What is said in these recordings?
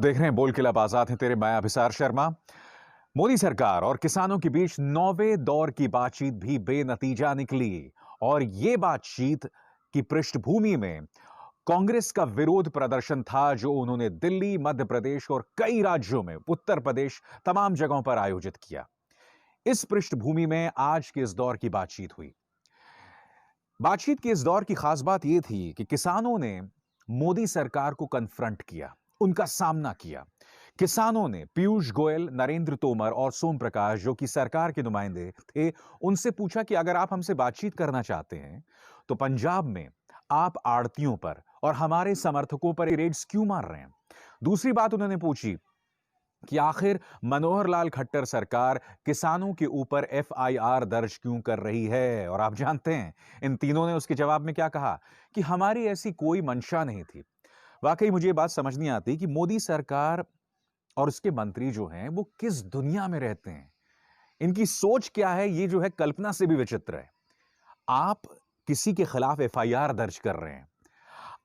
देख रहे हैं बोल के लब आजाद हैं तेरे, मैं अभिसार शर्मा। मोदी सरकार और किसानों के बीच 9वें दौर की बातचीत भी बेनतीजा निकली और यह बातचीत की पृष्ठभूमि में कांग्रेस का विरोध प्रदर्शन था, जो उन्होंने दिल्ली, मध्य प्रदेश और कई राज्यों में, उत्तर प्रदेश, तमाम जगहों पर आयोजित किया। इस पृष्ठभूमि में आज के इस दौर की बातचीत हुई। बातचीत के इस दौर की खास बात यह थी कि किसानों ने मोदी सरकार को कन्फ्रंट किया, उनका सामना किया। किसानों ने पीयूष गोयल, नरेंद्र तोमर और सोम प्रकाश, जो कि सरकार के नुमाइंदे थे, उनसे पूछा कि अगर आप हमसे बातचीत करना चाहते हैं तो पंजाब में आप आड़तियों पर और हमारे समर्थकों पर रेड्स क्यों मार रहे हैं। दूसरी बात उन्होंने पूछी कि आखिर मनोहर लाल खट्टर सरकार किसानों के ऊपर एफआईआर दर्ज क्यों कर रही है। और आप जानते हैं इन तीनों ने उसके जवाब में क्या कहा कि हमारी ऐसी कोई मंशा नहीं थी। वाकई मुझे ये बात समझ नहीं आती कि मोदी सरकार और उसके मंत्री जो हैं वो किस दुनिया में रहते हैं। इनकी सोच क्या है, ये जो है कल्पना से भी विचित्र है। आप किसी के खिलाफ एफआईआर दर्ज कर रहे हैं,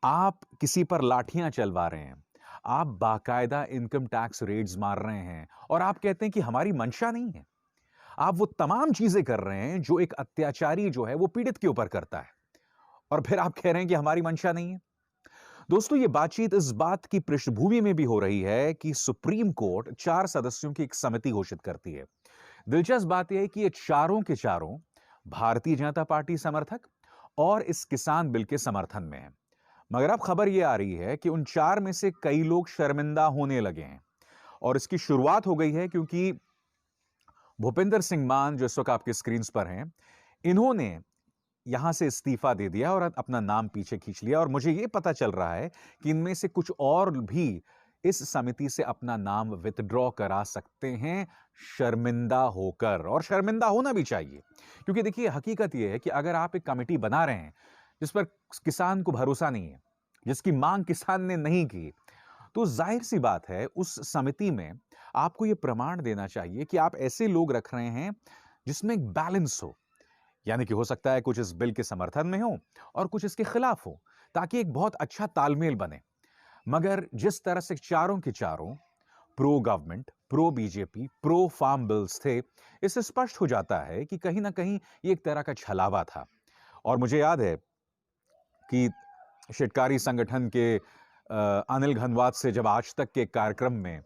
आप किसी पर लाठियां चलवा रहे हैं, आप बाकायदा इनकम टैक्स रेड्स मार रहे हैं और आप कहते हैं कि हमारी मंशा नहीं है। आप वो तमाम चीजें कर रहे हैं जो एक अत्याचारी जो है वो पीड़ित के ऊपर करता है, और फिर आप कह रहे हैं कि हमारी मंशा नहीं है। दोस्तों, ये बातचीत इस बात की पृष्ठभूमि में भी हो रही है कि सुप्रीम कोर्ट 4 सदस्यों की एक समिति घोषित करती है। दिलचस्प बात यह है कि ये चारों के चारों भारतीय जनता पार्टी समर्थक और इस किसान बिल के समर्थन में है। मगर अब खबर यह आ रही है कि उन 4 में से कई लोग शर्मिंदा होने लगे हैं, और इसकी शुरुआत हो गई है क्योंकि भूपिंदर सिंह मान, जो इस वक्त आपके स्क्रीन पर हैं, इन्होंने यहां से इस्तीफा दे दिया और अपना नाम पीछे खींच लिया। और मुझे यह पता चल रहा है कि इनमें से कुछ और भी इस समिति से अपना नाम विथड्रॉ करा सकते हैं, शर्मिंदा होकर। और शर्मिंदा होना भी चाहिए, क्योंकि देखिए हकीकत यह है कि अगर आप एक कमेटी बना रहे हैं जिस पर किसान को भरोसा नहीं है, जिसकी मांग किसान ने नहीं की, तो जाहिर सी बात है उस समिति में आपको यह प्रमाण देना चाहिए कि आप ऐसे लोग रख रहे हैं जिसमें एक बैलेंस हो। यानी कि हो सकता है कुछ इस बिल के समर्थन में हो और कुछ इसके खिलाफ हो, ताकि एक बहुत अच्छा तालमेल बने। मगर जिस तरह से चारों के चारों pro government, pro BJP, pro farm bills थे, इससे स्पष्ट हो जाता है कि कहीं ना कहीं ये एक तरह का छलावा था। और मुझे याद है कि शेतकारी संगठन के अनिल घनवात से जब आज तक के कार्यक्रम में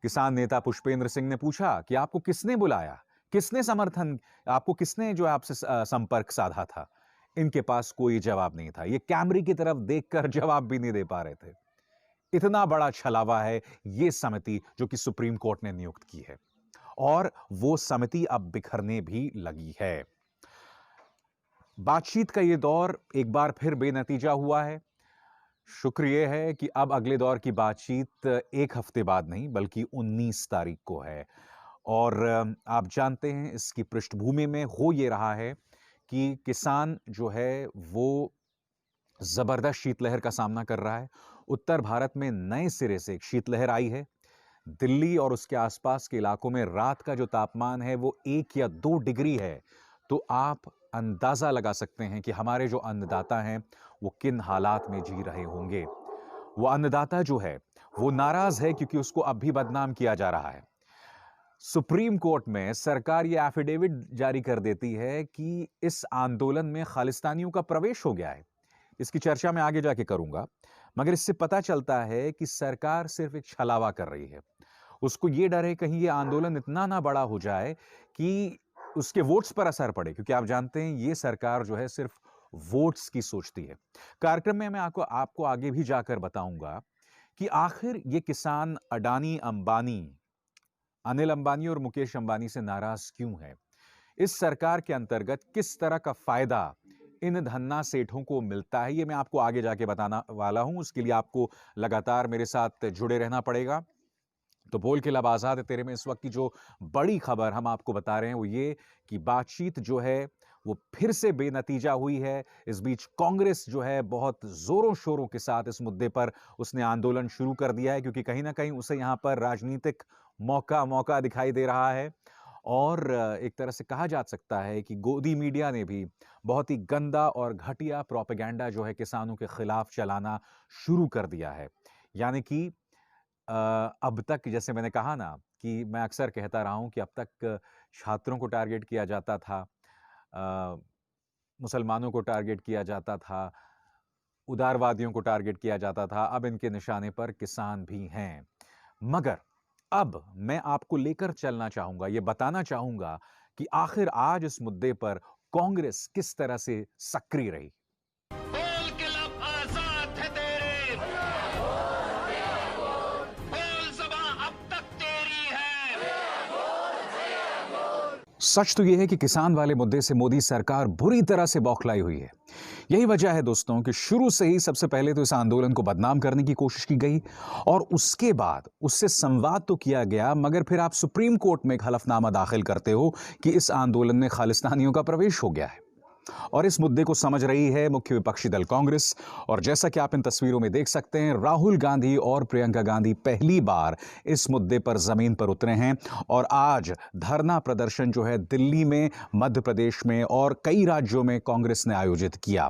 किसान नेता पुष्पेंद्र सिंह ने पूछा कि आपको किसने बुलाया, किसने समर्थन, आपको किसने जो है आपसे संपर्क साधा था, इनके पास कोई जवाब नहीं था। ये कैमरे की तरफ देखकर जवाब भी नहीं दे पा रहे थे। इतना बड़ा छलावा है ये समिति जो कि सुप्रीम कोर्ट ने नियुक्त की है, और वो समिति अब बिखरने भी लगी है। बातचीत का ये दौर एक बार फिर बेनतीजा हुआ है। शुक्र यह है कि अब अगले दौर की बातचीत एक हफ्ते बाद नहीं बल्कि 19 तारीख को है। और आप जानते हैं इसकी पृष्ठभूमि में हो ये रहा है कि किसान जो है वो जबरदस्त शीतलहर का सामना कर रहा है। उत्तर भारत में नए सिरे से एक शीतलहर आई है। दिल्ली और उसके आसपास के इलाकों में रात का जो तापमान है वो 1 या 2 डिग्री है। तो आप अंदाजा लगा सकते हैं कि हमारे जो अन्नदाता हैं वो किन हालात में जी रहे होंगे। वो अन्नदाता जो है वो नाराज है क्योंकि उसको अब भी बदनाम किया जा रहा है। सुप्रीम कोर्ट में सरकार ये एफिडेविट जारी कर देती है कि इस आंदोलन में खालिस्तानियों का प्रवेश हो गया है। इसकी चर्चा मैं आगे जाके करूंगा, मगर इससे पता चलता है कि सरकार सिर्फ एक छलावा कर रही है। उसको ये डर है कहीं ये आंदोलन इतना ना बड़ा हो जाए कि उसके वोट्स पर असर पड़े, क्योंकि आप जानते हैं ये सरकार जो है सिर्फ वोट्स की सोचती है। कार्यक्रम में मैं आपको आगे भी जाकर बताऊंगा कि आखिर ये किसान अडानी अंबानी, अनिल अंबानी और मुकेश अंबानी से नाराज क्यों है। इस सरकार के अंतर्गत किस तरह का फायदा इन धन्ना सेठों को मिलता है, ये मैं आपको आगे जाके बताना वाला हूं। उसके लिए आपको लगातार मेरे साथ जुड़े रहना पड़ेगा। तो बोल के लब आजाद है तेरे में इस वक्त की जो बड़ी खबर हम आपको बता रहे हैं वो ये कि बातचीत जो है वो फिर से बेनतीजा हुई है। इस बीच कांग्रेस जो है बहुत जोरों शोरों के साथ इस मुद्दे पर उसने आंदोलन शुरू कर दिया है, क्योंकि कहीं ना कहीं उसे यहां पर राजनीतिक मौका मौका दिखाई दे रहा है। और एक तरह से कहा जा सकता है कि गोदी मीडिया ने भी बहुत ही गंदा और घटिया प्रोपेगेंडा जो है किसानों के खिलाफ चलाना शुरू कर दिया है। यानी कि अब तक जैसे मैंने कहा ना कि मैं अक्सर कहता रहा हूं कि अब तक छात्रों को टारगेट किया जाता था, मुसलमानों को टारगेट किया जाता था, उदारवादियों को टारगेट किया जाता था, अब इनके निशाने पर किसान भी हैं। मगर अब मैं आपको लेकर चलना चाहूंगा, यह बताना चाहूंगा कि आखिर आज इस मुद्दे पर कांग्रेस किस तरह से सक्रिय रही। बोल के लब आजाद है तेरे, बोल ज़बां अब तक तेरी है। सच तो यह है कि किसान वाले मुद्दे से मोदी सरकार बुरी तरह से बौखलाई हुई है। यही वजह है दोस्तों कि शुरू से ही सबसे पहले तो इस आंदोलन को बदनाम करने की कोशिश की गई और उसके बाद उससे संवाद तो किया गया, मगर फिर आप सुप्रीम कोर्ट में एक हलफनामा दाखिल करते हो कि इस आंदोलन में खालिस्तानियों का प्रवेश हो गया है। और इस मुद्दे को समझ रही है मुख्य विपक्षी दल कांग्रेस। और जैसा कि आप इन तस्वीरों में देख सकते हैं, राहुल गांधी और प्रियंका गांधी पहली बार इस मुद्दे पर जमीन पर उतरे हैं और आज धरना प्रदर्शन जो है दिल्ली में, मध्य प्रदेश में और कई राज्यों में कांग्रेस ने आयोजित किया।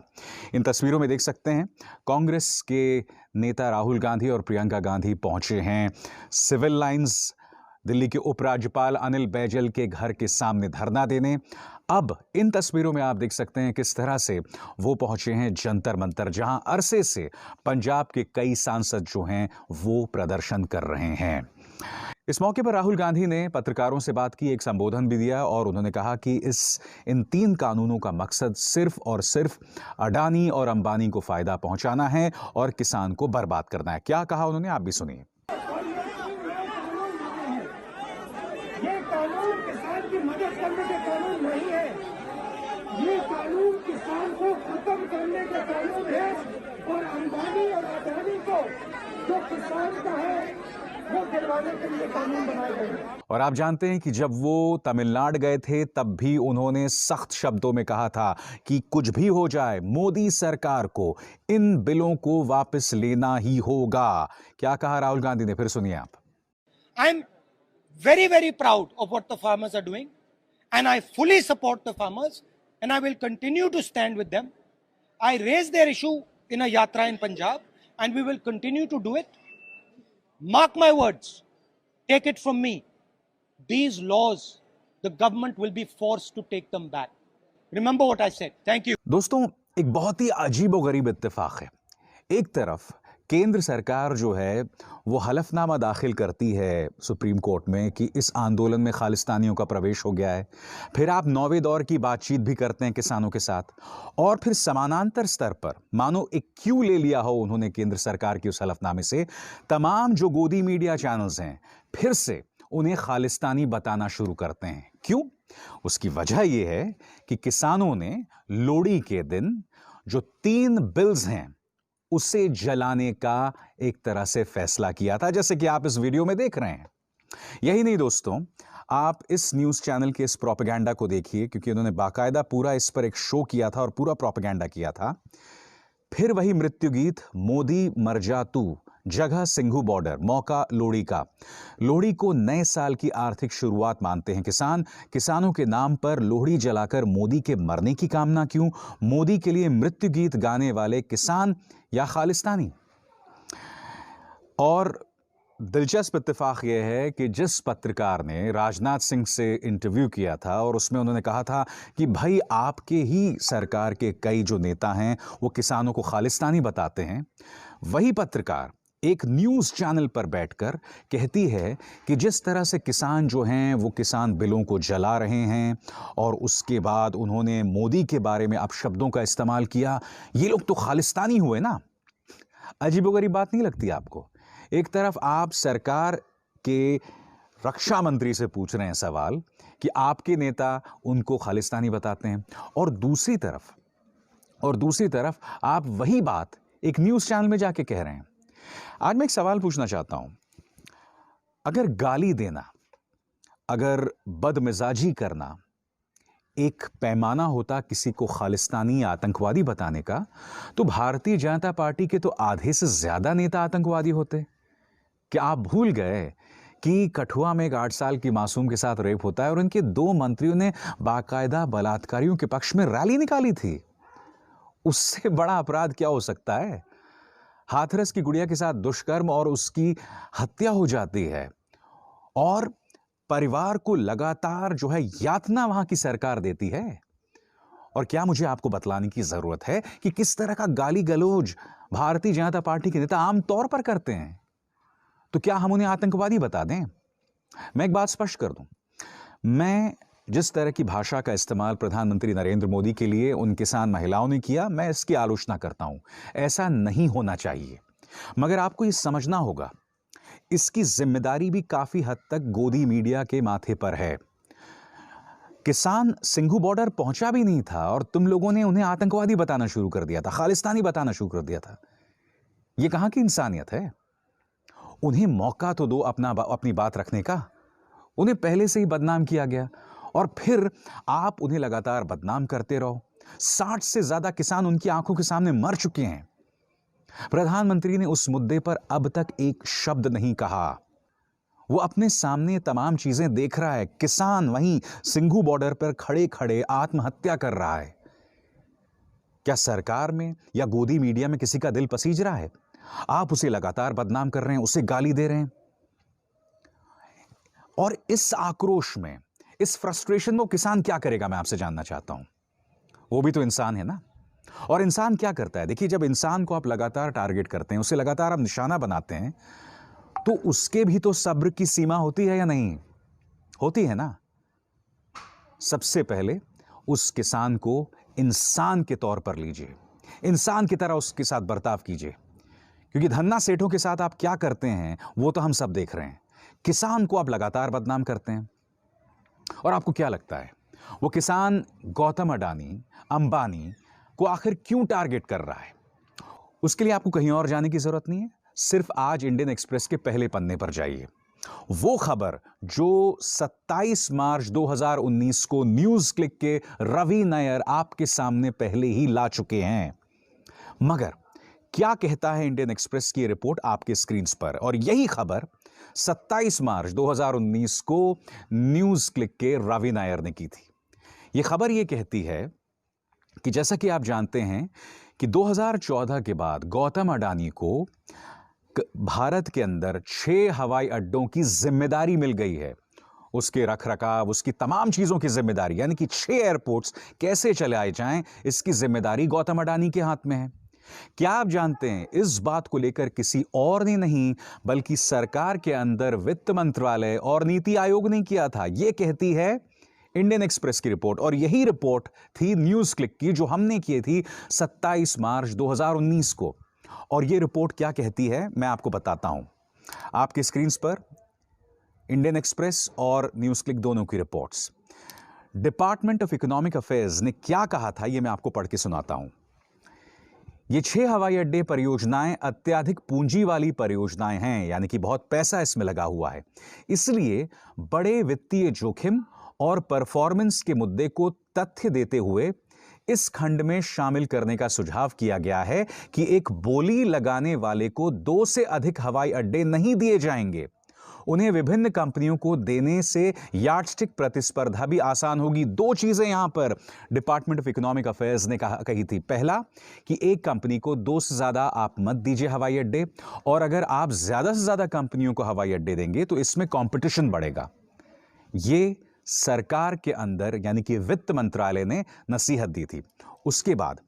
इन तस्वीरों में देख सकते हैं कांग्रेस के नेता राहुल गांधी और प्रियंका गांधी पहुंचे हैं सिविल लाइंस, दिल्ली के उपराज्यपाल अनिल बैजल के घर के सामने धरना देने। अब इन तस्वीरों में आप देख सकते हैं किस तरह से वो पहुंचे हैं जंतर मंतर, जहां अरसे से पंजाब के कई सांसद जो हैं वो प्रदर्शन कर रहे हैं। इस मौके पर राहुल गांधी ने पत्रकारों से बात की, एक संबोधन भी दिया और उन्होंने कहा कि इन 3 कानूनों का मकसद सिर्फ और सिर्फ अडानी और अंबानी को फायदा पहुंचाना है और किसान को बर्बाद करना है। क्या कहा उन्होंने, आप भी सुनिए। ये कानून किसान की मदद करने के कानून नहीं है, ये कानून किसान को खत्म करने के कानून है और अंबानी और अडानी को जो किसान का है वो दिलवाने के लिए कानून बनाए गए। और आप जानते हैं कि जब वो तमिलनाडु गए थे तब भी उन्होंने सख्त शब्दों में कहा था कि कुछ भी हो जाए मोदी सरकार को इन बिलों को वापस लेना ही होगा। क्या कहा राहुल गांधी ने, फिर सुनिए आप। I'm very, very proud of what the farmers are doing, and I fully support the farmers, and I will continue to stand with them. I raised their issue in a yatra in Punjab, and we will continue to do it. Mark my words, take it from me. These laws, the government will be forced to take them back. Remember what I said. Thank you. दोस्तों, एक बहुत ही अजीबोगरीब इत्तेफाक है। एक तरफ केंद्र सरकार जो है वो हलफनामा दाखिल करती है सुप्रीम कोर्ट में कि इस आंदोलन में खालिस्तानियों का प्रवेश हो गया है, फिर आप 9वें दौर की बातचीत भी करते हैं किसानों के साथ, और फिर समानांतर स्तर पर मानो एक क्यू ले लिया हो उन्होंने केंद्र सरकार के उस हलफनामे से, तमाम जो गोदी मीडिया चैनल्स हैं फिर से उन्हें खालिस्तानी बताना शुरू करते हैं। क्यों? उसकी वजह यह है कि किसानों ने लोहड़ी के दिन जो 3 बिल्स हैं उसे जलाने का एक तरह से फैसला किया था, जैसे कि आप इस वीडियो में देख रहे हैं। यही नहीं दोस्तों, आप इस न्यूज चैनल के इस प्रोपेगेंडा को देखिए, क्योंकि उन्होंने बाकायदा पूरा इस पर एक शो किया था और पूरा प्रोपेगेंडा किया था। फिर वही मृत्यु गीत, मोदी मर जा तू, जगह सिंघू बॉर्डर, मौका लोहड़ी का। लोहड़ी को नए साल की आर्थिक शुरुआत मानते हैं किसान। किसानों के नाम पर लोहड़ी जलाकर मोदी के मरने की कामना क्यों? मोदी के लिए मृत्यु गीत गाने वाले किसान या खालिस्तानी? और दिलचस्प इत्तेफाक यह है कि जिस पत्रकार ने राजनाथ सिंह से इंटरव्यू किया था और उसमें उन्होंने कहा था कि भाई आपके ही सरकार के कई जो नेता हैं वो किसानों को खालिस्तानी बताते हैं, वही पत्रकार एक न्यूज़ चैनल पर बैठकर कहती है कि जिस तरह से किसान जो हैं वो किसान बिलों को जला रहे हैं और उसके बाद उन्होंने मोदी के बारे में अपशब्दों का इस्तेमाल किया, ये लोग तो खालिस्तानी हुए ना। अजीबोगरीब बात नहीं लगती आपको? एक तरफ आप सरकार के रक्षा मंत्री से पूछ रहे हैं सवाल कि आपके नेता उनको खालिस्तानी बताते हैं, और दूसरी तरफ आप वही बात एक न्यूज़ चैनल में जाके कह रहे हैं। आज मैं एक सवाल पूछना चाहता हूं, अगर गाली देना, अगर बदमिजाजी करना एक पैमाना होता किसी को खालिस्तानी आतंकवादी बताने का, तो भारतीय जनता पार्टी के तो आधे से ज्यादा नेता आतंकवादी होते। क्या आप भूल गए कि कठुआ में एक 8 साल की मासूम के साथ रेप होता है और इनके 2 मंत्रियों ने बाकायदा बलात्कारियों के पक्ष में रैली निकाली थी? उससे बड़ा अपराध क्या हो सकता है? हाथरस की गुड़िया के साथ दुष्कर्म और उसकी हत्या हो जाती है और परिवार को लगातार जो है यातना वहां की सरकार देती है। और क्या मुझे आपको बतलाने की जरूरत है कि किस तरह का गाली गलौज भारतीय जनता पार्टी के नेता आमतौर पर करते हैं? तो क्या हम उन्हें आतंकवादी बता दें? मैं एक बात स्पष्ट कर दूं, मैं जिस तरह की भाषा का इस्तेमाल प्रधानमंत्री नरेंद्र मोदी के लिए उन किसान महिलाओं ने किया, मैं इसकी आलोचना करता हूं। ऐसा नहीं होना चाहिए, मगर आपको यह समझना होगा इसकी जिम्मेदारी भी काफी हद तक गोदी मीडिया के माथे पर है। किसान सिंघू बॉर्डर पहुंचा भी नहीं था और तुम लोगों ने उन्हें आतंकवादी बताना शुरू कर दिया था, खालिस्तानी बताना शुरू कर दिया था। यह कहां की इंसानियत है? उन्हें मौका तो दो अपनी बात रखने का। उन्हें पहले से ही बदनाम किया गया और फिर आप उन्हें लगातार बदनाम करते रहो। 60 से ज्यादा किसान उनकी आंखों के सामने मर चुके हैं। प्रधानमंत्री ने उस मुद्दे पर अब तक एक शब्द नहीं कहा। वो अपने सामने तमाम चीजें देख रहा है। किसान वहीं सिंघू बॉर्डर पर खड़े खड़े आत्महत्या कर रहा है। क्या सरकार में या गोदी मीडिया में किसी का दिल पसीज रहा है? आप उसे लगातार बदनाम कर रहे हैं, उसे गाली दे रहे हैं। और इस आक्रोश में, इस फ्रस्ट्रेशन में वो किसान क्या करेगा, मैं आपसे जानना चाहता हूं। वो भी तो इंसान है ना। और इंसान क्या करता है? देखिए, जब इंसान को आप लगातार टारगेट करते हैं, उसे लगातार आप निशाना बनाते हैं, तो उसके भी तो सब्र की सीमा होती है या नहीं? होती है ना। सबसे पहले उस किसान को इंसान के तौर पर लीजिए, इंसान की तरह उसके साथ बर्ताव कीजिए, क्योंकि धन्ना सेठों के साथ आप क्या करते हैं वो तो हम सब देख रहे हैं। किसान को आप लगातार बदनाम करते हैं। और आपको क्या लगता है वो किसान गौतम अडानी, अंबानी को आखिर क्यों टारगेट कर रहा है? उसके लिए आपको कहीं और जाने की जरूरत नहीं है। सिर्फ आज इंडियन एक्सप्रेस के पहले पन्ने पर जाइए। वो खबर जो 27 मार्च 2019 को न्यूज क्लिक के रवि नायर आपके सामने पहले ही ला चुके हैं। मगर क्या कहता है इंडियन एक्सप्रेस की रिपोर्ट आपके स्क्रीन पर? और यही खबर 27 मार्च 2019 को न्यूज क्लिक के रवि नायर ने की थी। यह खबर यह कहती है कि जैसा कि आप जानते हैं कि 2014 के बाद गौतम अडानी को भारत के अंदर 6 हवाई अड्डों की जिम्मेदारी मिल गई है। उसके रखरखाव, उसकी तमाम चीजों की जिम्मेदारी, यानी कि 6 एयरपोर्ट्स कैसे चलाए जाएं, इसकी जिम्मेदारी गौतम अडानी के हाथ में है। क्या आप जानते हैं इस बात को लेकर किसी और ने नहीं बल्कि सरकार के अंदर वित्त मंत्रालय और नीति आयोग ने किया था? यह कहती है इंडियन एक्सप्रेस की रिपोर्ट। और यही रिपोर्ट थी न्यूज क्लिक की जो हमने की थी 27 मार्च 2019 को। और यह रिपोर्ट क्या कहती है मैं आपको बताता हूं। आपके स्क्रीन पर इंडियन एक्सप्रेस और न्यूज क्लिक दोनों की reports. Department of economic affairs ने क्या कहा था यह मैं आपको पढ़ के सुनाता हूं। ये 6 हवाई अड्डे परियोजनाएं अत्यधिक पूंजी वाली परियोजनाएं हैं, यानी कि बहुत पैसा इसमें लगा हुआ है। इसलिए बड़े वित्तीय जोखिम और परफॉर्मेंस के मुद्दे को तथ्य देते हुए इस खंड में शामिल करने का सुझाव किया गया है कि एक बोली लगाने वाले को 2 से अधिक हवाई अड्डे नहीं दिए जाएंगे। उन्हें विभिन्न कंपनियों को देने से यार्डस्टिक प्रतिस्पर्धा भी आसान होगी। 2 चीजें यहां पर डिपार्टमेंट ऑफ इकोनॉमिक अफेयर्स ने कही थी। पहला कि एक कंपनी को 2 से ज्यादा आप मत दीजिए हवाई अड्डे, और अगर आप ज्यादा से ज्यादा कंपनियों को हवाई अड्डे देंगे तो इसमें कंपटीशन बढ़ेगा। यह सरकार के अंदर यानी कि वित्त मंत्रालय ने नसीहत दी थी। उसके बाद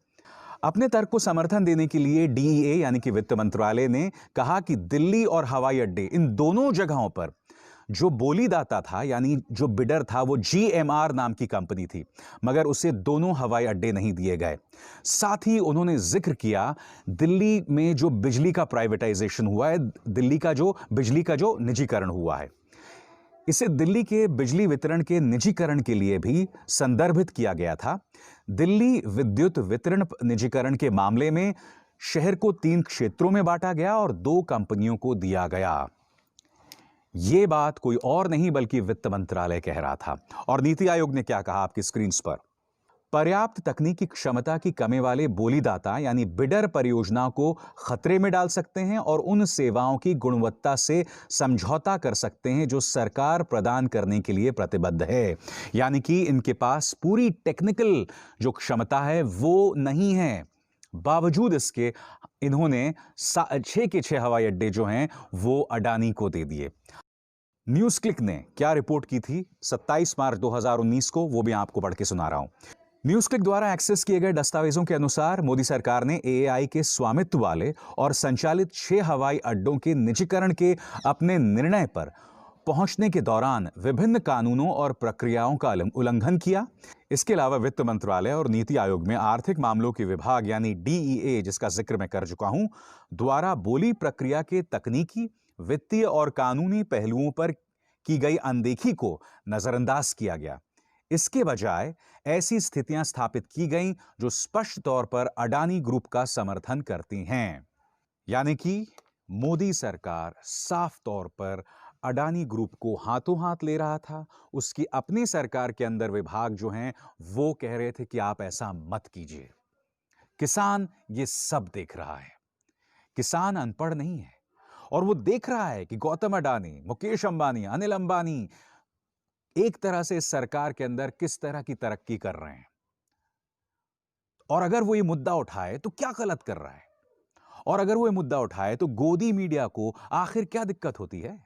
अपने तर्क को समर्थन देने के लिए डीईए यानी कि वित्त मंत्रालय ने कहा कि दिल्ली और हवाई अड्डे, इन दोनों जगहों पर जो बोलीदाता था यानी जो बिडर था वो जीएमआर नाम की कंपनी थी, मगर उसे दोनों हवाई अड्डे नहीं दिए गए। साथ ही उन्होंने जिक्र किया दिल्ली में जो बिजली का प्राइवेटाइजेशन हुआ है, दिल्ली का जो बिजली का जो निजीकरण हुआ है, इसे दिल्ली के बिजली वितरण के निजीकरण के लिए भी संदर्भित किया गया था। दिल्ली विद्युत वितरण निजीकरण के मामले में शहर को 3 क्षेत्रों में बांटा गया और 2 कंपनियों को दिया गया। यह बात कोई और नहीं बल्कि वित्त मंत्रालय कह रहा था। और नीति आयोग ने क्या कहा आपकी स्क्रीन पर? पर्याप्त तकनीकी क्षमता की कमी वाले बोलीदाता यानी बिडर परियोजना को खतरे में डाल सकते हैं और उन सेवाओं की गुणवत्ता से समझौता कर सकते हैं जो सरकार प्रदान करने के लिए प्रतिबद्ध है। यानी कि इनके पास पूरी टेक्निकल जो क्षमता है वो नहीं है, बावजूद इसके इन्होंने 6 के 6 हवाई अड्डे जो हैं वो अडानी को दे दिए। न्यूज क्लिक ने क्या रिपोर्ट की थी 27 मार्च 2019 को, वो भी आपको पढ़ के सुना रहा हूं। न्यूज क्लिक द्वारा एक्सेस किए गए दस्तावेजों के अनुसार मोदी सरकार ने एएआई के स्वामित्व वाले और संचालित 6 हवाई अड्डों के निजीकरण के अपने निर्णय पर पहुंचने के दौरान विभिन्न कानूनों और प्रक्रियाओं का उल्लंघन किया। इसके अलावा वित्त मंत्रालय और नीति आयोग में आर्थिक मामलों के विभाग यानी डीईए, जिसका जिक्र मैं कर चुका हूं, द्वारा बोली प्रक्रिया के तकनीकी, वित्तीय और कानूनी पहलुओं पर की गई अनदेखी को नजरअंदाज किया गया। इसके बजाय ऐसी स्थितियां स्थापित की गईं जो स्पष्ट तौर पर अडानी ग्रुप का समर्थन करती हैं। यानी कि मोदी सरकार साफ तौर पर अडानी ग्रुप को हाथों हाथ ले रहा था। उसकी अपनी सरकार के अंदर विभाग जो हैं वो कह रहे थे कि आप ऐसा मत कीजिए। किसान ये सब देख रहा है। किसान अनपढ़ नहीं है और वो देख रहा है कि गौतम अडानी, मुकेश अंबानी, अनिल अंबानी एक तरह से इस सरकार के अंदर किस तरह की तरक्की कर रहे हैं। और अगर वो ये मुद्दा उठाए तो क्या गलत कर रहा है, और अगर वो ये मुद्दा उठाए तो गोदी मीडिया को आखिर क्या दिक्कत होती है।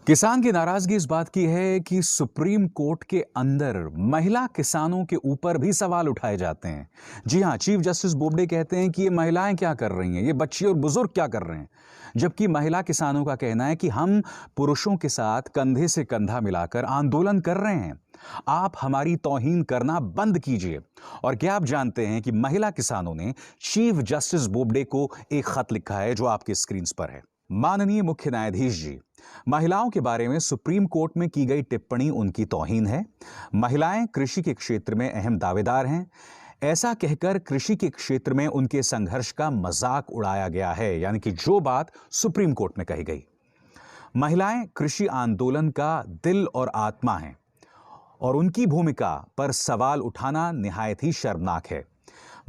किसान की नाराजगी इस बात की है कि सुप्रीम कोर्ट के अंदर महिला किसानों के ऊपर भी सवाल उठाए जाते हैं। जी हां, चीफ जस्टिस बोबडे कहते हैं कि ये महिलाएं क्या कर रही हैं, ये बच्चे और बुजुर्ग क्या कर रहे हैं, जबकि महिला किसानों का कहना है कि हम पुरुषों के साथ कंधे से कंधा मिलाकर आंदोलन कर रहे हैं, आप हमारी तौहीन करना बंद कीजिए। और क्या आप जानते हैं कि महिला किसानों ने चीफ जस्टिस बोबडे को एक खत लिखा है जो आपके स्क्रीन पर है। माननीय मुख्य न्यायाधीश जी, महिलाओं के बारे में सुप्रीम कोर्ट में की गई टिप्पणी उनकी तौहीन है। महिलाएं कृषि के क्षेत्र में अहम दावेदार हैं। ऐसा कहकर कृषि के क्षेत्र में उनके संघर्ष का मजाक उड़ाया गया है, यानी कि जो बात सुप्रीम कोर्ट में कही गई। महिलाएं कृषि आंदोलन का दिल और आत्मा हैं और उनकी भूमिका पर सवाल उठाना निहायत ही शर्मनाक है।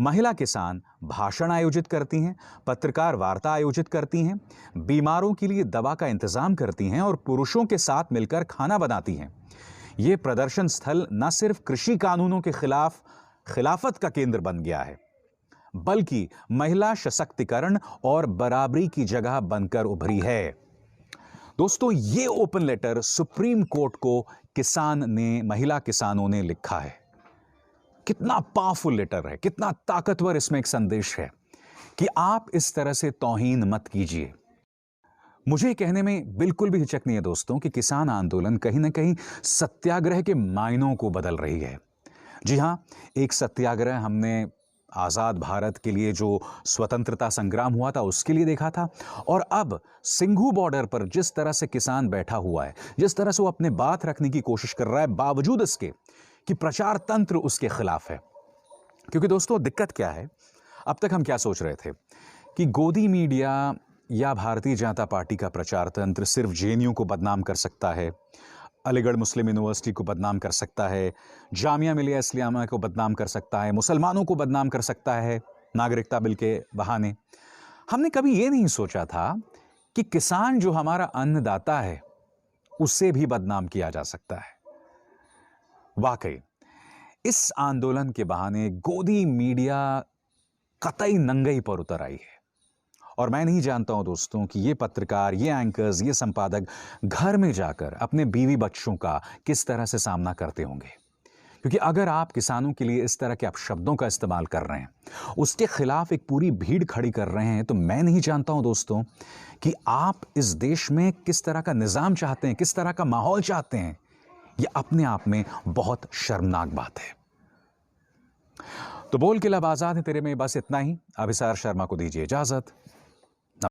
महिला किसान भाषण आयोजित करती हैं, पत्रकार वार्ता आयोजित करती हैं, बीमारों के लिए दवा का इंतजाम करती हैं और पुरुषों के साथ मिलकर खाना बनाती हैं। ये प्रदर्शन स्थल न सिर्फ कृषि कानूनों के खिलाफ खिलाफत का केंद्र बन गया है, बल्कि महिला सशक्तिकरण और बराबरी की जगह बनकर उभरी है। दोस्तों, ये ओपन लेटर सुप्रीम कोर्ट को महिला किसानों ने लिखा है। कितना पावरफुल लेटर है, कितना ताकतवर इसमें एक संदेश है कि आप इस तरह से तौहीन मत कीजिए। मुझे कहने में बिल्कुल भी हिचक नहीं है दोस्तों कि किसान आंदोलन कहीं ना कहीं सत्याग्रह के मायनों को बदल रही है। जी हां, एक सत्याग्रह हमने आजाद भारत के लिए जो स्वतंत्रता संग्राम हुआ था उसके लिए देखा था, और अब सिंघू बॉर्डर पर जिस तरह से किसान बैठा हुआ है, जिस तरह से वो अपने बात रखने की कोशिश कर रहा है, बावजूद इसके कि प्रचार तंत्र उसके खिलाफ है। क्योंकि दोस्तों, दिक्कत क्या है, अब तक हम क्या सोच रहे थे कि गोदी मीडिया या भारतीय जनता पार्टी का प्रचार तंत्र सिर्फ जेएनयू को बदनाम कर सकता है, अलीगढ़ मुस्लिम यूनिवर्सिटी को बदनाम कर सकता है, जामिया मिलिया इस्लामिया को बदनाम कर सकता है, मुसलमानों को बदनाम कर सकता है नागरिकता बिल के बहाने। हमने कभी ये नहीं सोचा था कि किसान जो हमारा अन्नदाता है उसे भी बदनाम किया जा सकता है। वाकई इस आंदोलन के बहाने गोदी मीडिया कतई नंगई पर उतर आई है। और मैं नहीं जानता हूं दोस्तों कि ये पत्रकार, ये एंकर्स, ये संपादक घर में जाकर अपने बीवी बच्चों का किस तरह से सामना करते होंगे। क्योंकि अगर आप किसानों के लिए इस तरह के अपशब्दों का इस्तेमाल कर रहे हैं, उसके खिलाफ एक पूरी भीड़ खड़ी कर रहे हैं, तो मैं नहीं जानता हूं दोस्तों कि आप इस देश में किस तरह का निजाम चाहते हैं, किस तरह का माहौल चाहते हैं। यह अपने आप में बहुत शर्मनाक बात है। तो बोल के लब आजाद है तेरे में बस इतना ही। अभिसार शर्मा को दीजिए इजाजत।